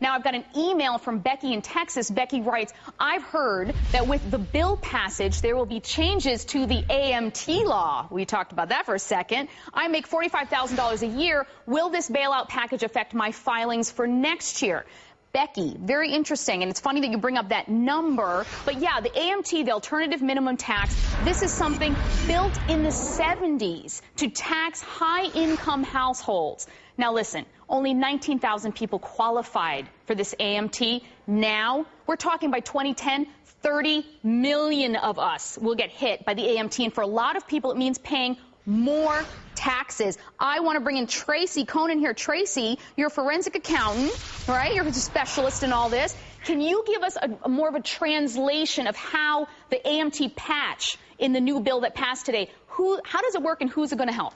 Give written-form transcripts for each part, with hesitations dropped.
Now, I've got an email from Becky in Texas. Becky writes, I've heard that with the bill passage, there will be changes to the AMT law. We talked about that for a second. I make $45,000 a year. Will this bailout package affect my filings for next year? Becky, very interesting, and it's funny that you bring up that number, but yeah, the AMT, the alternative minimum tax, this is something built in the 70s to tax high-income households. Now listen, only 19,000 people qualified for this AMT. Now, we're talking by 2010, 30 million of us will get hit by the AMT, and for a lot of people, it means paying more taxes. I want to bring in Tracy Coenen here. Tracy, you're a forensic accountant, right? You're a specialist in all this. Can you give us more of a translation of how the AMT patch in the new bill that passed today, how does it work and who's it going to help?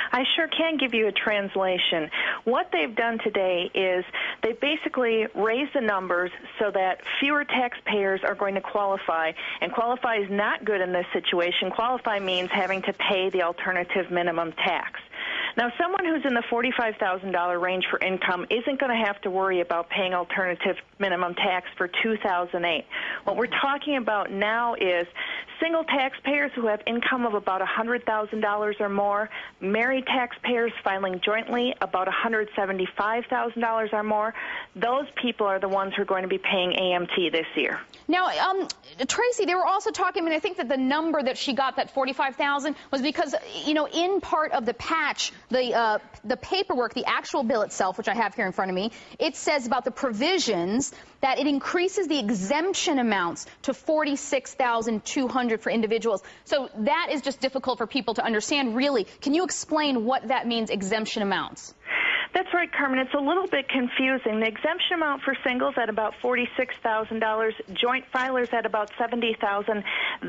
I sure can give you a translation. What they've done today is they basically raised the numbers so that fewer taxpayers are going to qualify, and qualify is not good in this situation. Qualify means having to pay the alternative minimum tax. Now, someone who's in the $45,000 range for income isn't going to have to worry about paying alternative minimum tax for 2008. What we're talking about now is single taxpayers who have income of about $100,000 or more, married taxpayers filing jointly about $175,000 or more. Those people are the ones who are going to be paying AMT this year. Now, Tracy, they were also talking, I mean, I think that the number that she got, that $45,000, was because, you know, in part of the patch, the paperwork, the actual bill itself, which I have here in front of me, it says about the provisions that it increases the exemption amounts to $46,200 for individuals. So that is just difficult for people to understand, really. Can you explain what that means, exemption amounts? That's right, Carmen. It's a little bit confusing. The exemption amount for singles at about $46,000, joint filers at about $70,000.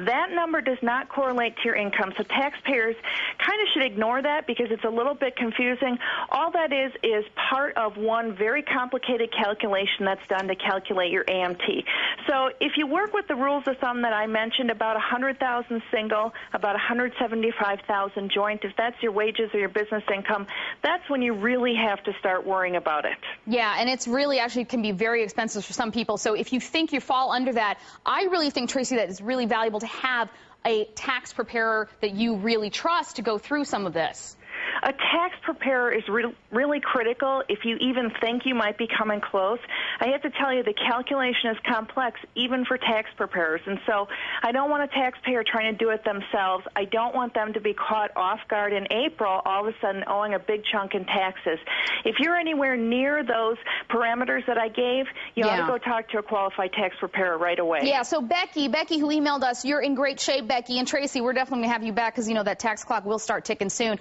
That number does not correlate to your income, so taxpayers kind of should ignore that because it's a little bit confusing. All that is part of one very complicated calculation that's done to calculate your AMT. So if you work with the rules of thumb that I mentioned, about $100,000 single, about $175,000 joint, if that's your wages or your business income, that's when you really have to start worrying about it. Yeah, and it's really actually can be very expensive for some people. So if you think you fall under that, I really think, Tracy, that it's really valuable to have a tax preparer that you really trust to go through some of this. A tax preparer is really critical if you even think you might be coming close. I have to tell you, the calculation is complex, even for tax preparers. And so I don't want a taxpayer trying to do it themselves. I don't want them to be caught off guard in April, all of a sudden owing a big chunk in taxes. If you're anywhere near those parameters that I gave, you ought to go talk to a qualified tax preparer right away. Yeah, so Becky who emailed us, you're in great shape, Becky. And Tracy, we're definitely going to have you back because, you know, that tax clock will start ticking soon.